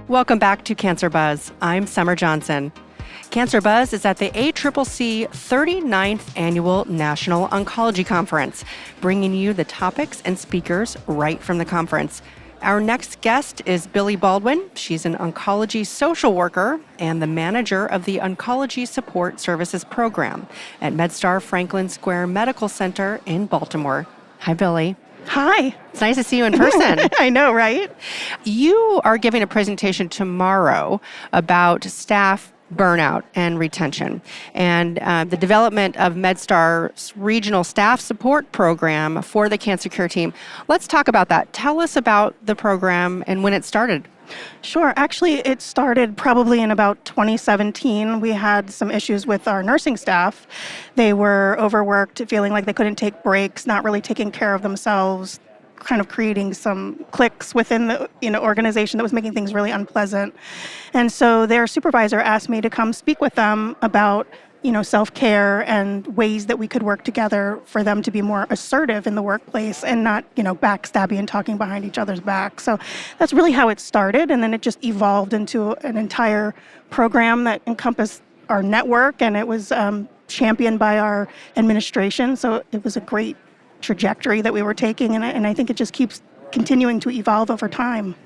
Welcome back to Cancer Buzz. I'm Summer Johnson. Cancer Buzz is at the ACCC 39th Annual National Oncology Conference, bringing you the topics and speakers right from the conference. Our next guest is Billie Baldwin. She's an oncology social worker and the manager of the Oncology Support Services Program at Medstar Franklin Square Medical Center in Baltimore. Hi, Billie. Hi. It's nice to see you in person. I know, right? You are giving a presentation tomorrow about staff burnout and retention and the development of Medstar's regional staff support program for the cancer care team. Let's talk about that. Tell us about the program and when it started. Sure. Actually, it started probably in about 2017. We had some issues with our nursing staff. They were overworked, feeling like they couldn't take breaks, not really taking care of themselves, kind of creating some cliques within the organization that was making things really unpleasant. And so their supervisor asked me to come speak with them about self-care and ways that we could work together for them to be more assertive in the workplace and not, backstabbing and talking behind each other's back. So that's really how it started. And then it just evolved into an entire program that encompassed our network, and it was championed by our administration. So it was a great trajectory that we were taking, and I think it just keeps continuing to evolve over time.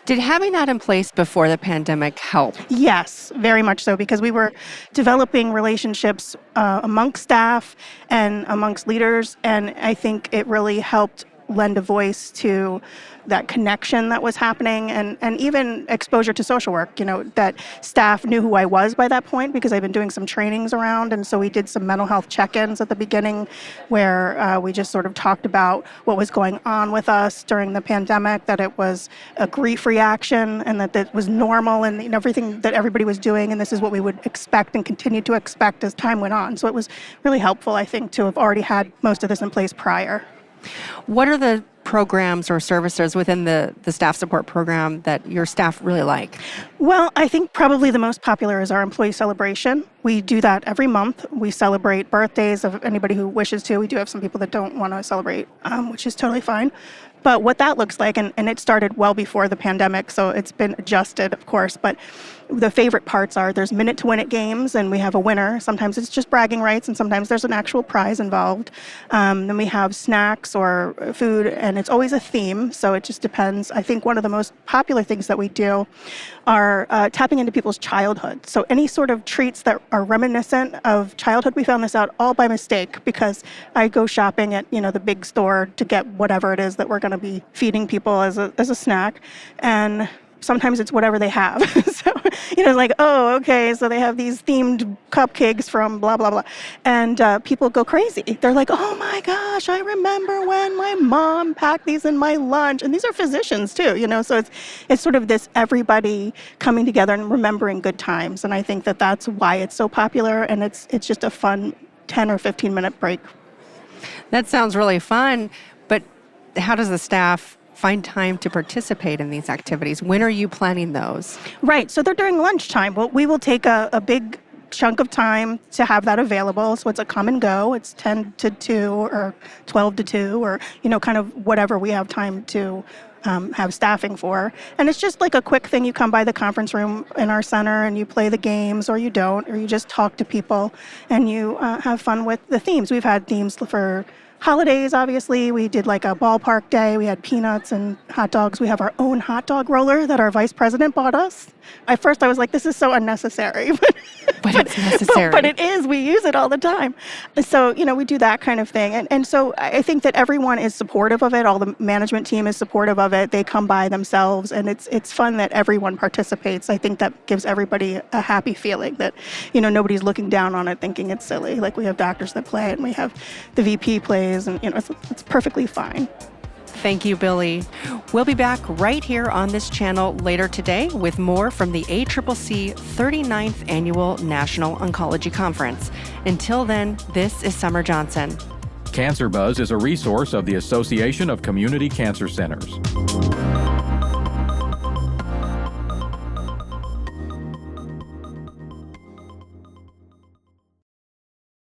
Did having that in place before the pandemic help? Yes, very much so, because we were developing relationships amongst staff and amongst leaders, and I think it really helped lend a voice to that connection that was happening, and even exposure to social work, that staff knew who I was by that point because I've been doing some trainings around. And so we did some mental health check-ins at the beginning where we just sort of talked about what was going on with us during the pandemic, that it was a grief reaction and that it was normal and everything that everybody was doing. And this is what we would expect and continue to expect as time went on. So it was really helpful, I think, to have already had most of this in place prior. What are the programs or services within the staff support program that your staff really like? Well, I think probably the most popular is our employee celebration. We do that every month. We celebrate birthdays of anybody who wishes to. We do have some people that don't want to celebrate, which is totally fine. But what that looks like, and it started well before the pandemic, so it's been adjusted, of course, but the favorite parts are there's minute to win it games, and we have a winner. Sometimes it's just bragging rights, and sometimes there's an actual prize involved. Then we have snacks or food, and it's always a theme, so it just depends. I think one of the most popular things that we do are tapping into people's childhood. So any sort of treats that are reminiscent of childhood. We found this out all by mistake because I go shopping at the big store to get whatever it is that we're going to be feeding people as a snack, and sometimes it's whatever they have. So, it's like, oh, okay, so they have these themed cupcakes from blah, blah, blah. And people go crazy. They're like, oh my gosh, I remember when my mom packed these in my lunch. And these are physicians too, so it's sort of this everybody coming together and remembering good times. And I think that that's why it's so popular, and it's just a fun 10 or 15-minute break. That sounds really fun, but how does the staff find time to participate in these activities? When are you planning those? Right. So they're during lunchtime. Well, we will take a big chunk of time to have that available. So it's a come and go. It's 10 to 2 or 12 to 2 or, kind of whatever we have time to have staffing for. And it's just like a quick thing. You come by the conference room in our center and you play the games, or you don't, or you just talk to people and you have fun with the themes. We've had themes for holidays, obviously. We did like a ballpark day. We had peanuts and hot dogs. We have our own hot dog roller that our vice president bought us. At first I was like, this is so unnecessary. But it's necessary. But it is. We use it all the time. So, we do that kind of thing. And so I think that everyone is supportive of it. All the management team is supportive of it. They come by themselves, and it's fun that everyone participates. I think that gives everybody a happy feeling that, nobody's looking down on it thinking it's silly. Like, we have doctors that play it, and we have the VP plays, and, it's perfectly fine. Thank you, Billie. We'll be back right here on this channel later today with more from the ACCC 39th Annual National Oncology Conference. Until then, this is Summer Johnson. Cancer Buzz is a resource of the Association of Community Cancer Centers.